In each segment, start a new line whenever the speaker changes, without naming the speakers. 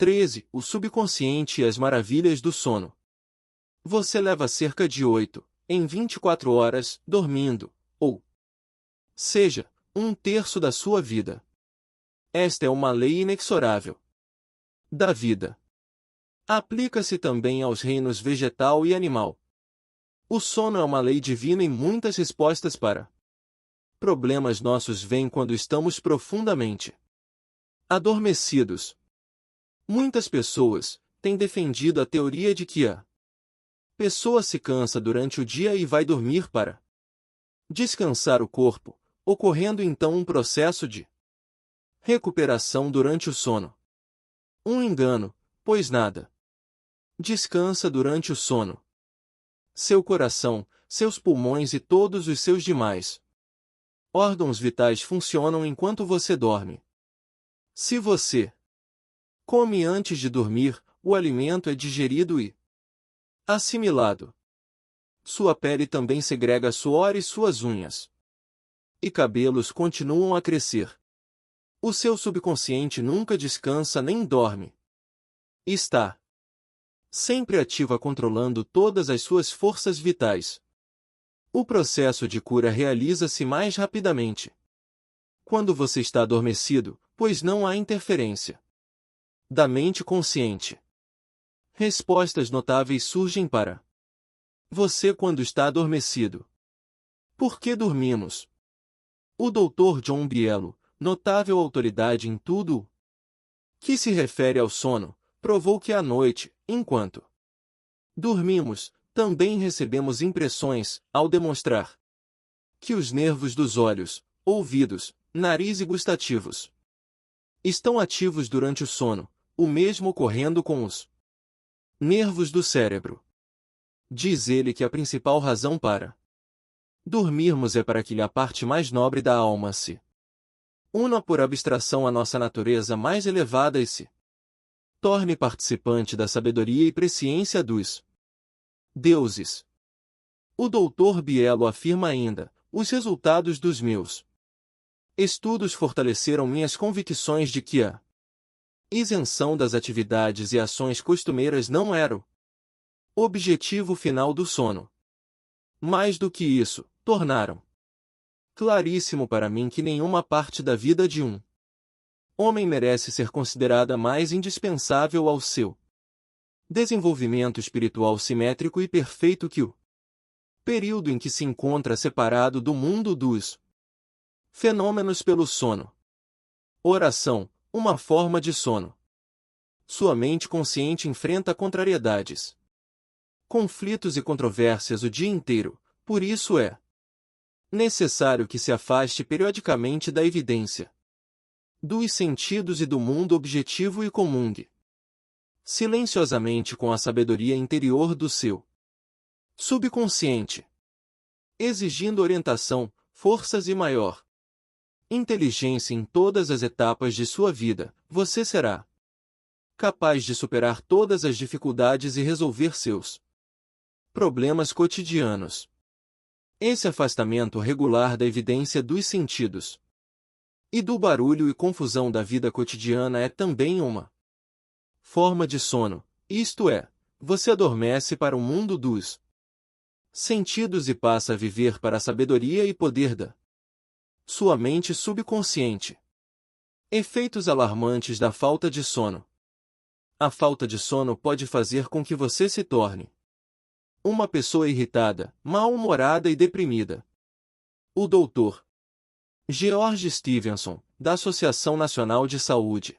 13. O subconsciente e as maravilhas do sono. Você leva cerca de 8 em 24 horas dormindo, ou seja, 1/3 da sua vida. Esta é uma lei inexorável da vida. Aplica-se também aos reinos vegetal e animal. O sono é uma lei divina e muitas respostas para problemas nossos vêm quando estamos profundamente adormecidos. Muitas pessoas têm defendido a teoria de que a pessoa se cansa durante o dia e vai dormir para descansar o corpo, ocorrendo então um processo de recuperação durante o sono. Um engano, pois nada descansa durante o sono. Seu coração, seus pulmões e todos os seus demais órgãos vitais funcionam enquanto você dorme. Se você come antes de dormir, o alimento é digerido e assimilado. Sua pele também segrega suor e suas unhas e cabelos continuam a crescer. O seu subconsciente nunca descansa nem dorme. Está sempre ativa controlando todas as suas forças vitais. O processo de cura realiza-se mais rapidamente quando você está adormecido, pois não há interferência da mente consciente. Respostas notáveis surgem para você quando está adormecido. Por que dormimos? O Dr. John Bielo, notável autoridade em tudo o que se refere ao sono, provou que à noite, enquanto dormimos, também recebemos impressões, ao demonstrar que os nervos dos olhos, ouvidos, nariz e gustativos estão ativos durante o sono, o mesmo ocorrendo com os nervos do cérebro. Diz ele que a principal razão para dormirmos é para que a parte mais nobre da alma se una por abstração à nossa natureza mais elevada e se torne participante da sabedoria e presciência dos deuses. O Dr. Bielo afirma ainda: os resultados dos meus estudos fortaleceram minhas convicções de que a isenção das atividades e ações costumeiras não era o objetivo final do sono. Mais do que isso, tornaram claríssimo para mim que nenhuma parte da vida de um homem merece ser considerada mais indispensável ao seu desenvolvimento espiritual simétrico e perfeito que o período em que se encontra separado do mundo dos fenômenos pelo sono. Oração, uma forma de sono. Sua mente consciente enfrenta contrariedades, conflitos e controvérsias o dia inteiro, por isso é necessário que se afaste periodicamente da evidência dos sentidos e do mundo objetivo e comungue silenciosamente com a sabedoria interior do seu subconsciente, exigindo orientação, forças e maior inteligência em todas as etapas de sua vida. Você será capaz de superar todas as dificuldades e resolver seus problemas cotidianos. Esse afastamento regular da evidência dos sentidos e do barulho e confusão da vida cotidiana é também uma forma de sono, isto é, você adormece para o mundo dos sentidos e passa a viver para a sabedoria e poder da sua mente subconsciente. Efeitos alarmantes da falta de sono. A falta de sono pode fazer com que você se torne uma pessoa irritada, mal-humorada e deprimida. O Dr. George Stevenson, da Associação Nacional de Saúde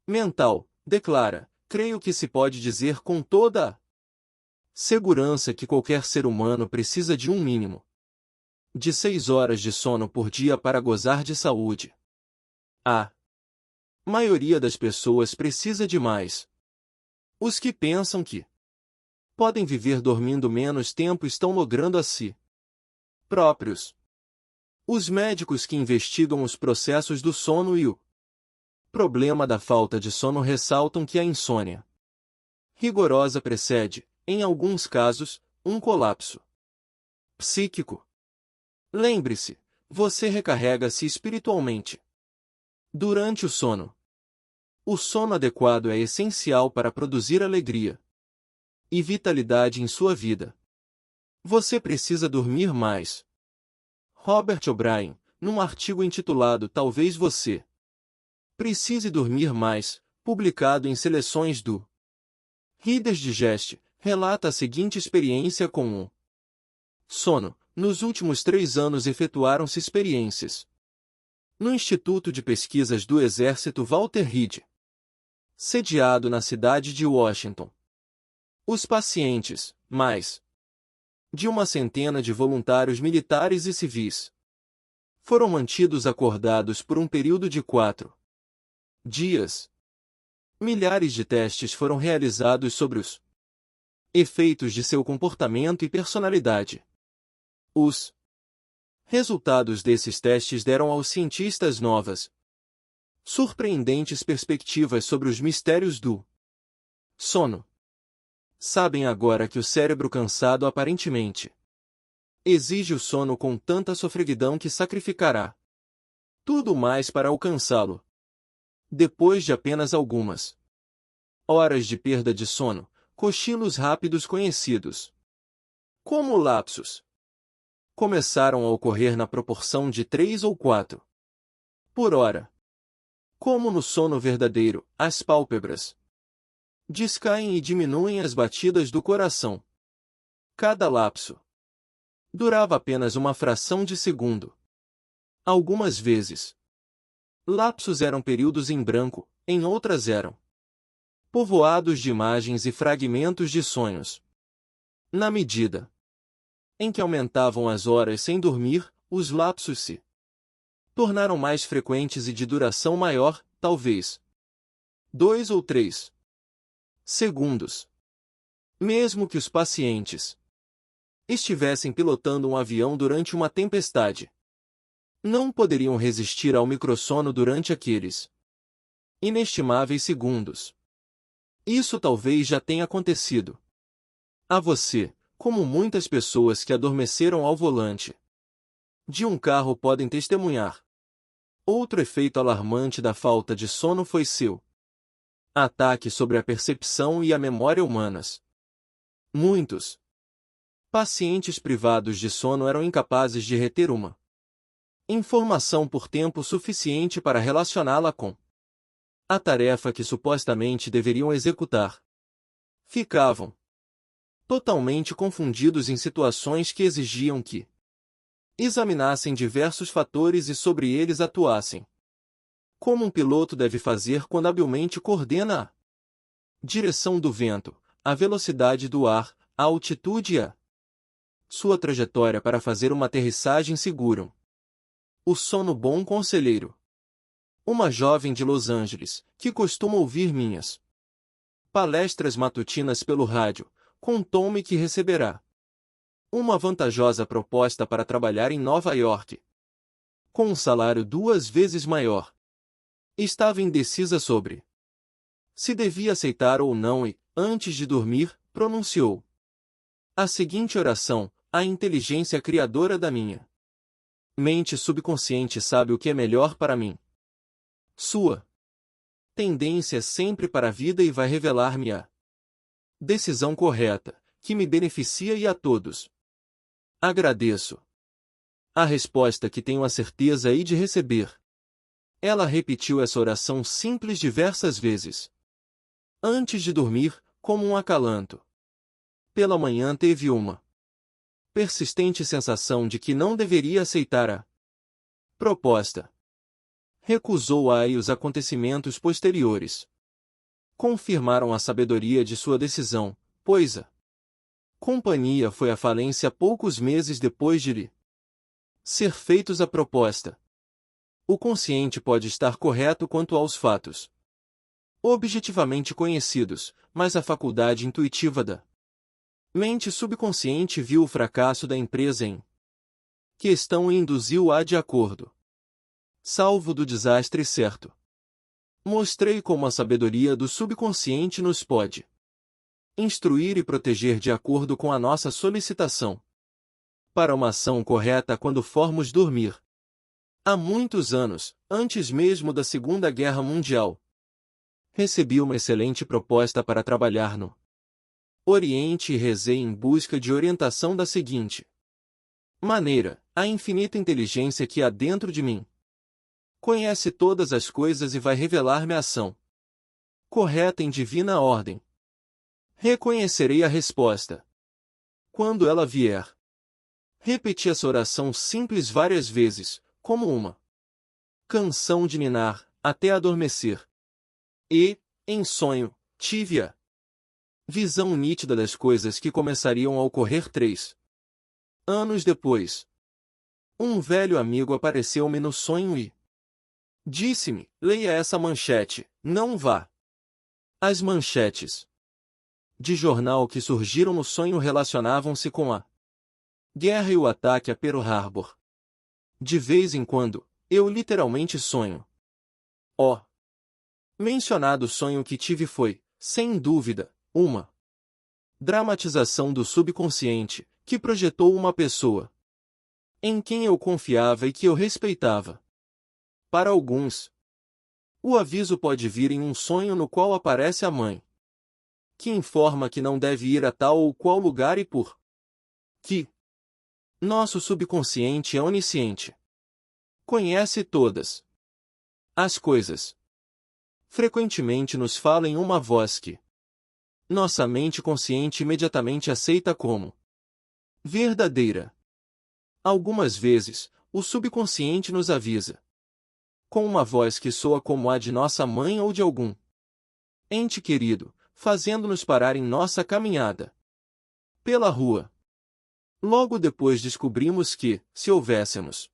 Mental, declara: creio que se pode dizer com toda a segurança que qualquer ser humano precisa de um mínimo de 6 horas de sono por dia para gozar de saúde. A maioria das pessoas precisa de mais. Os que pensam que podem viver dormindo menos tempo estão logrando a si próprios. Os médicos que investigam os processos do sono e o problema da falta de sono ressaltam que a insônia rigorosa precede, em alguns casos, um colapso psíquico. Lembre-se, você recarrega-se espiritualmente durante o sono. O sono adequado é essencial para produzir alegria e vitalidade em sua vida. Você precisa dormir mais. Robert O'Brien, num artigo intitulado Talvez Você Precise Dormir Mais, publicado em seleções do Reader's Digest, relata a seguinte experiência com o sono. Nos últimos 3 anos efetuaram-se experiências no Instituto de Pesquisas do Exército Walter Reed, sediado na cidade de Washington. Os pacientes, mais de 100 de voluntários militares e civis, foram mantidos acordados por um período de 4 dias. Milhares de testes foram realizados sobre os efeitos de seu comportamento e personalidade. Os resultados desses testes deram aos cientistas novas, surpreendentes perspectivas sobre os mistérios do sono. Sabem agora que o cérebro cansado aparentemente exige o sono com tanta sofreguidão que sacrificará tudo mais para alcançá-lo. Depois de apenas algumas horas de perda de sono, cochilos rápidos conhecidos como lapsos começaram a ocorrer na proporção de 3 ou 4 por hora. Como no sono verdadeiro, as pálpebras descaem e diminuem as batidas do coração. Cada lapso durava apenas uma fração de segundo. Algumas vezes, lapsos eram períodos em branco, em outras eram povoados de imagens e fragmentos de sonhos. Na medida em que aumentavam as horas sem dormir, os lapsos se tornaram mais frequentes e de duração maior, talvez 2 ou 3 segundos. Mesmo que os pacientes estivessem pilotando um avião durante uma tempestade, não poderiam resistir ao microsono durante aqueles inestimáveis segundos. Isso talvez já tenha acontecido a você, como muitas pessoas que adormeceram ao volante de um carro podem testemunhar. Outro efeito alarmante da falta de sono foi seu ataque sobre a percepção e a memória humanas. Muitos pacientes privados de sono eram incapazes de reter uma informação por tempo suficiente para relacioná-la com a tarefa que supostamente deveriam executar. Ficavam totalmente confundidos em situações que exigiam que examinassem diversos fatores e sobre eles atuassem. Como um piloto deve fazer quando habilmente coordena a direção do vento, a velocidade do ar, a altitude e a sua trajetória para fazer uma aterrissagem segura. O sono bom conselheiro. Uma jovem de Los Angeles, que costuma ouvir minhas palestras matutinas pelo rádio, contou-me que receberá uma vantajosa proposta para trabalhar em Nova York, com um salário 2 vezes maior. Estava indecisa sobre se devia aceitar ou não e, antes de dormir, pronunciou a seguinte oração: a inteligência criadora da minha mente subconsciente sabe o que é melhor para mim. Sua tendência é sempre para a vida e vai revelar-me a decisão correta, que me beneficia e a todos. Agradeço a resposta que tenho a certeza de receber. Ela repetiu essa oração simples diversas vezes antes de dormir, como um acalanto. Pela manhã teve uma persistente sensação de que não deveria aceitar a proposta. Recusou-a e os acontecimentos posteriores confirmaram a sabedoria de sua decisão, pois a companhia foi à falência poucos meses depois de lhe ser feitos a proposta. O consciente pode estar correto quanto aos fatos objetivamente conhecidos, mas a faculdade intuitiva da mente subconsciente viu o fracasso da empresa em questão e induziu-a de acordo. Salvo do desastre certo. Mostrei como a sabedoria do subconsciente nos pode instruir e proteger de acordo com a nossa solicitação para uma ação correta quando formos dormir. Há muitos anos, antes mesmo da Segunda Guerra Mundial, Recebi uma excelente proposta para trabalhar no Oriente e rezei em busca de orientação da seguinte maneira: a infinita inteligência que há dentro de mim conhece todas as coisas e vai revelar-me a ação correta em divina ordem. Reconhecerei a resposta quando ela vier. Repeti essa oração simples várias vezes, como uma canção de ninar, até adormecer. E, em sonho, tive a visão nítida das coisas que começariam a ocorrer 3 anos depois. Um velho amigo apareceu-me no sonho e disse-me: leia essa manchete, não vá. As manchetes de jornal que surgiram no sonho relacionavam-se com a guerra e o ataque a Pearl Harbor. De vez em quando, eu literalmente sonho. O mencionado sonho que tive foi, sem dúvida, uma dramatização do subconsciente, que projetou uma pessoa em quem eu confiava e que eu respeitava. Para alguns, o aviso pode vir em um sonho no qual aparece a mãe, que informa que não deve ir a tal ou qual lugar e por que nosso subconsciente é onisciente. Conhece todas as coisas. Frequentemente nos fala em uma voz que nossa mente consciente imediatamente aceita como verdadeira. Algumas vezes, o subconsciente nos avisa com uma voz que soa como a de nossa mãe ou de algum ente querido, fazendo-nos parar em nossa caminhada pela rua. Logo depois descobrimos que, se houvéssemos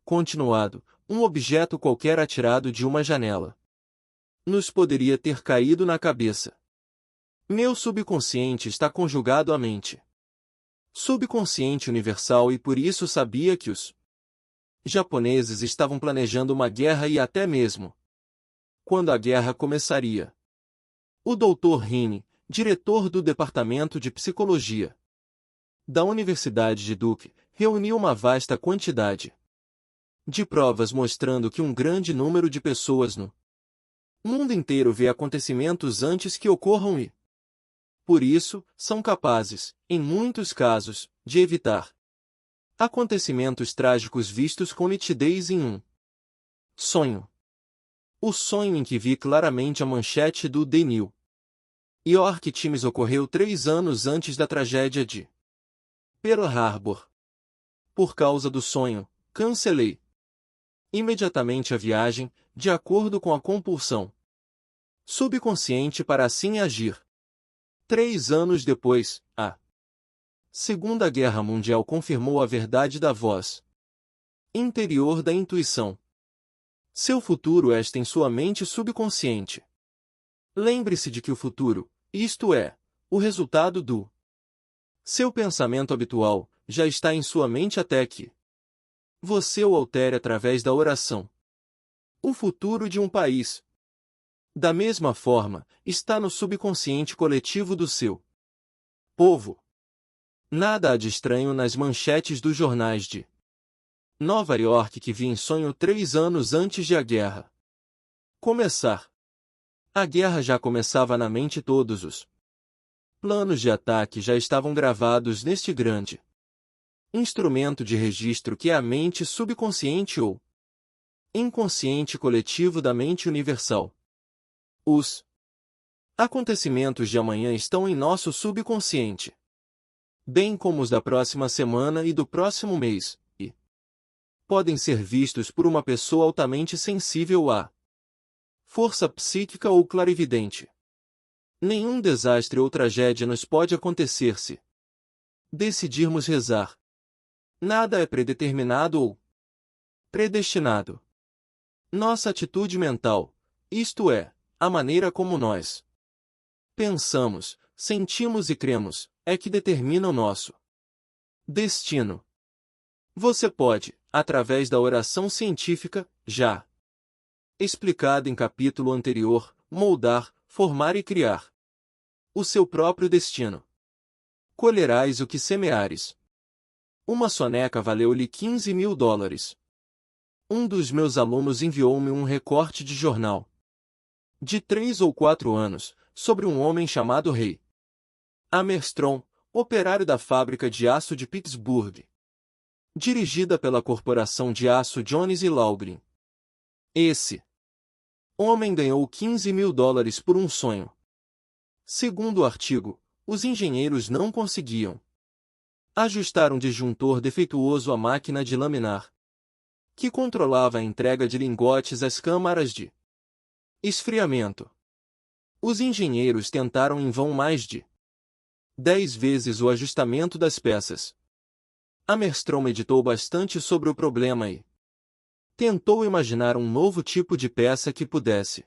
continuado, um objeto qualquer atirado de uma janela nos poderia ter caído na cabeça. Meu subconsciente está conjugado à mente subconsciente universal e por isso sabia que os japoneses estavam planejando uma guerra e até mesmo quando a guerra começaria. O Dr. Rini, diretor do Departamento de Psicologia da Universidade de Duke, reuniu uma vasta quantidade de provas mostrando que um grande número de pessoas no mundo inteiro vê acontecimentos antes que ocorram e, por isso, são capazes, em muitos casos, de evitar acontecimentos trágicos vistos com nitidez em um sonho. O sonho em que vi claramente a manchete do The New York Times ocorreu 3 anos antes da tragédia de Pearl Harbor. Por causa do sonho, cancelei imediatamente a viagem, de acordo com a compulsão subconsciente para assim agir. 3 anos depois, a Segunda Guerra Mundial confirmou a verdade da voz interior da intuição. Seu futuro está em sua mente subconsciente. Lembre-se de que o futuro, isto é, o resultado do seu pensamento habitual, já está em sua mente até que você o altere através da oração. O futuro de um país, da mesma forma, está no subconsciente coletivo do seu povo. Nada há de estranho nas manchetes dos jornais de Nova York que vi em sonho 3 anos antes de a guerra começar. A guerra já começava na mente, todos os planos de ataque já estavam gravados neste grande instrumento de registro que é a mente subconsciente ou inconsciente coletivo da mente universal. Os acontecimentos de amanhã estão em nosso subconsciente, bem como os da próxima semana e do próximo mês, e podem ser vistos por uma pessoa altamente sensível à força psíquica ou clarividente. Nenhum desastre ou tragédia nos pode acontecer se decidirmos rezar. Nada é predeterminado ou predestinado. Nossa atitude mental, isto é, a maneira como nós pensamos, sentimos e cremos, é que determina o nosso destino. Você pode, através da oração científica, já explicada em capítulo anterior, moldar, formar e criar o seu próprio destino. Colherás o que semeares. Uma soneca valeu-lhe $15.000. Um dos meus alunos enviou-me um recorte de jornal de 3 ou 4 anos, sobre um homem chamado Rei Armstrong, operário da fábrica de aço de Pittsburgh, dirigida pela corporação de aço Jones e Laughlin. Esse homem ganhou $15.000 por um sonho. Segundo o artigo, os engenheiros não conseguiam ajustar um disjuntor defeituoso à máquina de laminar, que controlava a entrega de lingotes às câmaras de esfriamento. Os engenheiros tentaram em vão mais de 10 vezes o ajustamento das peças. Armstrong meditou bastante sobre o problema e tentou imaginar um novo tipo de peça que pudesse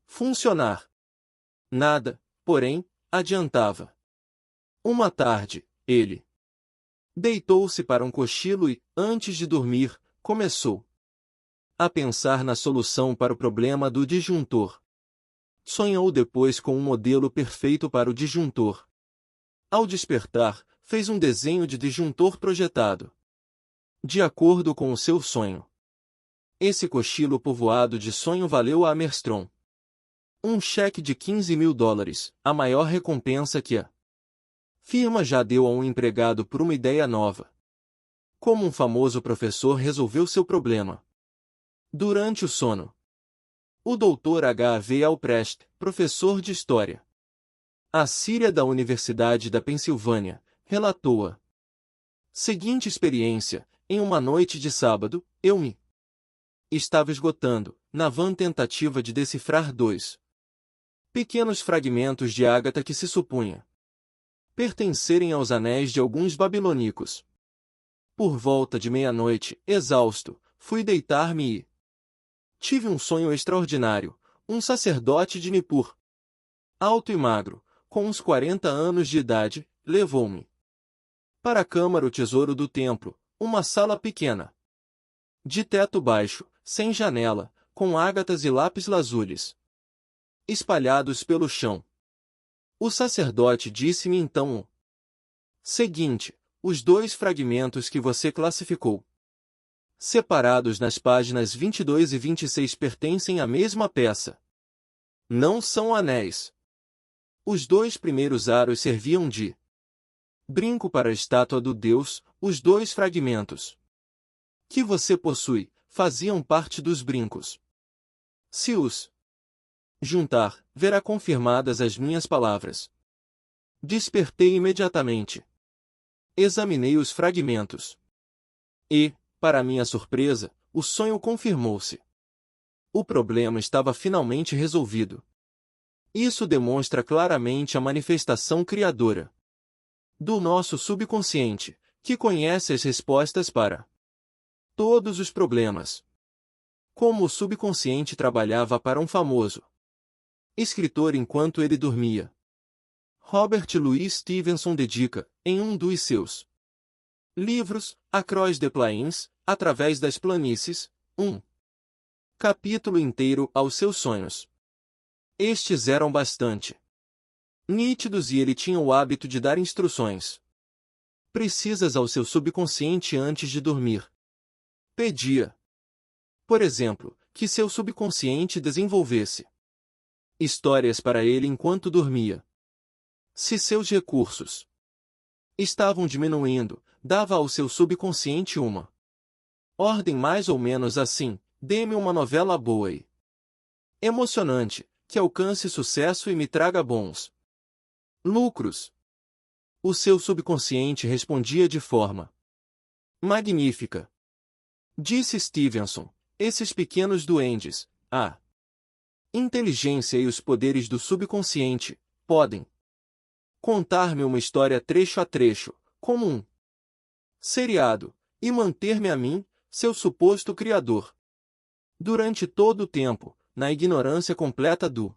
funcionar. Nada, porém, adiantava. Uma tarde, ele deitou-se para um cochilo e, antes de dormir, começou a pensar na solução para o problema do disjuntor. Sonhou depois com um modelo perfeito para o disjuntor. Ao despertar, fez um desenho de disjuntor projetado de acordo com o seu sonho. Esse cochilo povoado de sonho valeu a Armstrong um cheque de $15.000, a maior recompensa que a firma já deu a um empregado por uma ideia nova. Como um famoso professor resolveu seu problema durante o sono. O Dr. H.V. Alprest, professor de História a Síria da Universidade da Pensilvânia, relatou a seguinte experiência: em uma noite de sábado, eu me estava esgotando, na vã tentativa de decifrar 2 pequenos fragmentos de ágata que se supunha pertencerem aos anéis de alguns babilônicos. Por volta de meia-noite, exausto, fui deitar-me e tive um sonho extraordinário. Um sacerdote de Nippur, alto e magro, com uns 40 anos de idade, levou-me para a câmara o tesouro do templo, uma sala pequena, de teto baixo, sem janela, com ágatas e lápis-lazulis espalhados pelo chão. O sacerdote disse-me então o seguinte: os 2 fragmentos que você classificou, separados nas páginas 22 e 26, pertencem à mesma peça. Não são anéis. Os 2 primeiros aros serviam de brinco para a estátua do deus, os 2 fragmentos que você possui faziam parte dos brincos. Se os juntar, verá confirmadas as minhas palavras. Despertei imediatamente. Examinei os fragmentos. E, para minha surpresa, o sonho confirmou-se. O problema estava finalmente resolvido. Isso demonstra claramente a manifestação criadora do nosso subconsciente, que conhece as respostas para todos os problemas. Como o subconsciente trabalhava para um famoso escritor enquanto ele dormia. Robert Louis Stevenson dedica, em um dos seus livros, Across the Plains, através das planícies, um capítulo inteiro aos seus sonhos. Estes eram bastante nítidos e ele tinha o hábito de dar instruções precisas ao seu subconsciente antes de dormir. Pedia, por exemplo, que seu subconsciente desenvolvesse histórias para ele enquanto dormia. Se seus recursos estavam diminuindo, dava ao seu subconsciente uma ordem mais ou menos assim: dê-me uma novela boa e emocionante, que alcance sucesso e me traga bons lucros. O seu subconsciente respondia de forma magnífica. Disse Stevenson, esses pequenos duendes, a inteligência e os poderes do subconsciente, podem contar-me uma história trecho a trecho, como um seriado, e manter-me a mim, seu suposto criador, durante todo o tempo, na ignorância completa do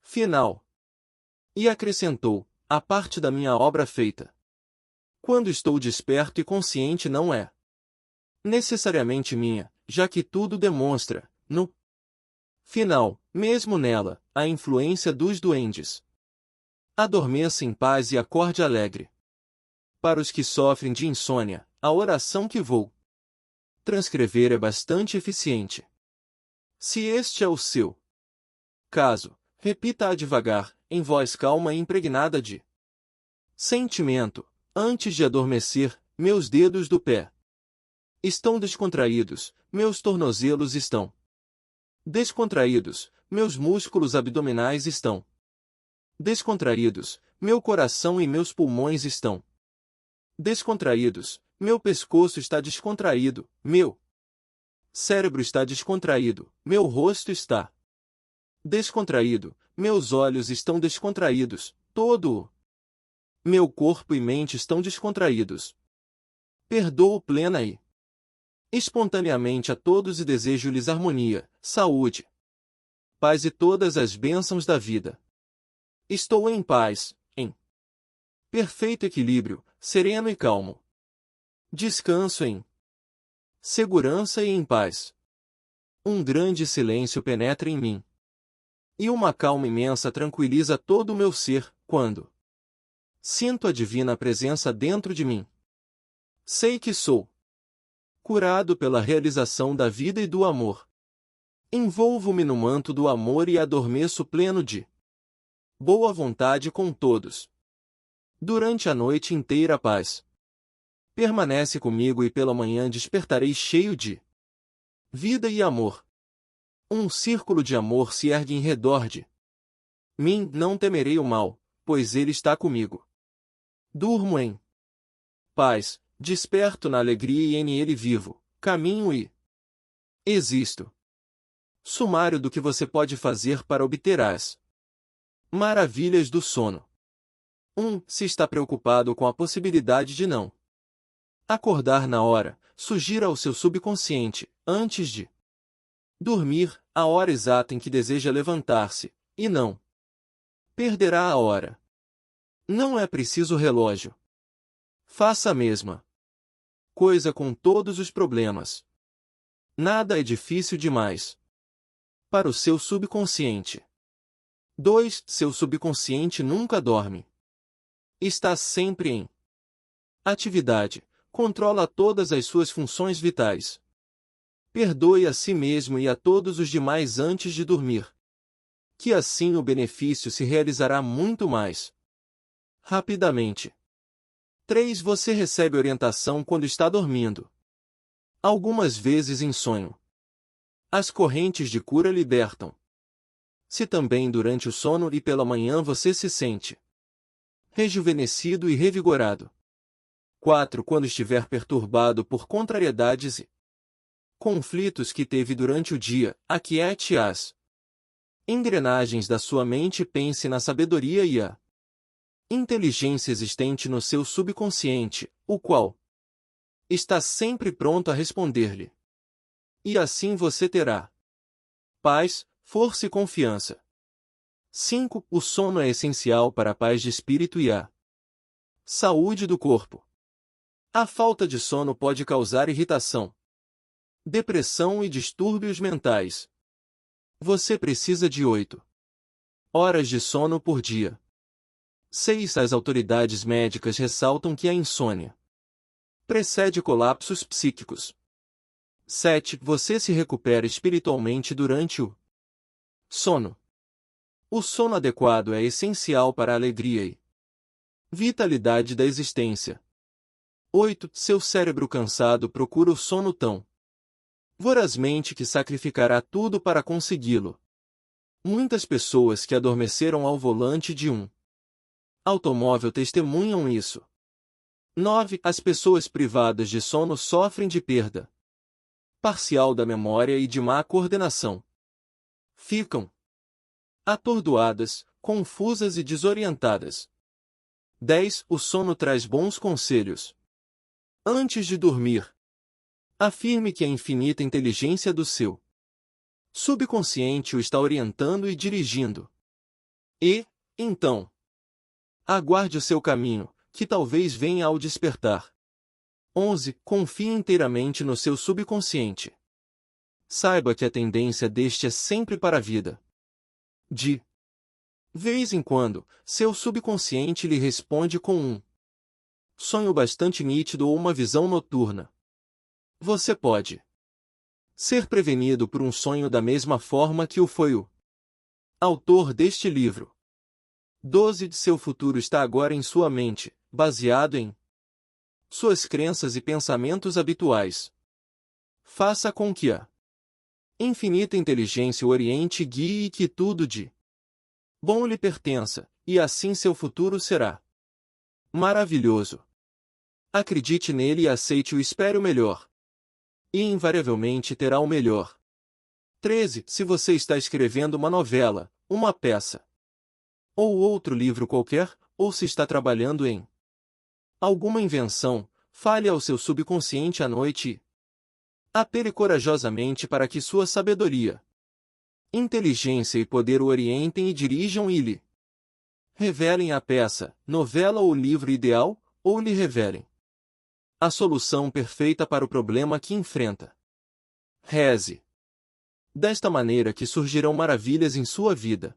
final. E acrescentou, a parte da minha obra feita quando estou desperto e consciente não é necessariamente minha, já que tudo demonstra, no final, mesmo nela, a influência dos duendes. Adormeça em paz e acorde alegre. Para os que sofrem de insônia, a oração que vou transcrever é bastante eficiente. Se este é o seu caso, repita-a devagar, em voz calma e impregnada de sentimento. Antes de adormecer, meus dedos do pé estão descontraídos, meus tornozelos estão descontraídos, meus músculos abdominais estão descontraídos, meu coração e meus pulmões estão descontraídos, meu pescoço está descontraído, meu cérebro está descontraído, meu rosto está descontraído, meus olhos estão descontraídos, todo o meu corpo e mente estão descontraídos. Perdoo plena e espontaneamente a todos e desejo-lhes harmonia, saúde, paz e todas as bênçãos da vida. Estou em paz, em perfeito equilíbrio, sereno e calmo. Descanso em segurança e em paz. Um grande silêncio penetra em mim. E uma calma imensa tranquiliza todo o meu ser, quando sinto a divina presença dentro de mim. Sei que sou curado pela realização da vida e do amor. Envolvo-me no manto do amor e adormeço pleno de boa vontade com todos. Durante a noite inteira a paz permanece comigo e pela manhã despertarei cheio de vida e amor. Um círculo de amor se ergue em redor de mim, não temerei o mal, pois ele está comigo. Durmo em paz, desperto na alegria e nele vivo, caminho e existo. Sumário do que você pode fazer para obter as maravilhas do sono. 1. Se está preocupado com a possibilidade de não acordar na hora, sugira ao seu subconsciente, antes de dormir, a hora exata em que deseja levantar-se, e não perderá a hora. Não é preciso relógio. Faça a mesma coisa com todos os problemas. Nada é difícil demais para o seu subconsciente. 2. Seu subconsciente nunca dorme. Está sempre em atividade, controla todas as suas funções vitais. Perdoe a si mesmo e a todos os demais antes de dormir. Que assim o benefício se realizará muito mais rapidamente. 3. Você recebe orientação quando está dormindo. Algumas vezes em sonho. As correntes de cura libertam. Se também durante o sono e pela manhã você se sente rejuvenescido e revigorado. 4. Quando estiver perturbado por contrariedades e conflitos que teve durante o dia, aquiete as engrenagens da sua mente e pense na sabedoria e a inteligência existente no seu subconsciente, o qual está sempre pronto a responder-lhe. E assim você terá paz, força e confiança. 5. O sono é essencial para a paz de espírito e a saúde do corpo. A falta de sono pode causar irritação, depressão e distúrbios mentais. Você precisa de 8 horas de sono por dia. 6. As autoridades médicas ressaltam que a insônia precede colapsos psíquicos. 7. Você se recupera espiritualmente durante o sono. O sono adequado é essencial para a alegria e vitalidade da existência. 8. Seu cérebro cansado procura o sono tão vorazmente que sacrificará tudo para consegui-lo. Muitas pessoas que adormeceram ao volante de um automóvel testemunham isso. 9. As pessoas privadas de sono sofrem de perda parcial da memória e de má coordenação. Ficam atordoadas, confusas e desorientadas. 10. O sono traz bons conselhos. Antes de dormir, afirme que a infinita inteligência do seu subconsciente o está orientando e dirigindo. E, então, aguarde o seu caminho, que talvez venha ao despertar. 11. Confie inteiramente no seu subconsciente. Saiba que a tendência deste é sempre para a vida. De vez em quando, seu subconsciente lhe responde com um sonho bastante nítido ou uma visão noturna. Você pode ser prevenido por um sonho da mesma forma que o foi o Autor deste livro. 12 de seu futuro está agora em sua mente, baseado em suas crenças e pensamentos habituais. Faça com que a infinita inteligência o oriente e guie e que tudo de bom lhe pertença, e assim seu futuro será maravilhoso. Acredite nele e aceite-o, espere o melhor. E invariavelmente terá o melhor. 13. Se você está escrevendo uma novela, uma peça, ou outro livro qualquer, ou se está trabalhando em alguma invenção, fale ao seu subconsciente à noite e apele corajosamente para que sua sabedoria, inteligência e poder o orientem e dirijam e lhe revelem a peça, novela ou livro ideal, ou lhe revelem a solução perfeita para o problema que enfrenta. Reze desta maneira que surgirão maravilhas em sua vida.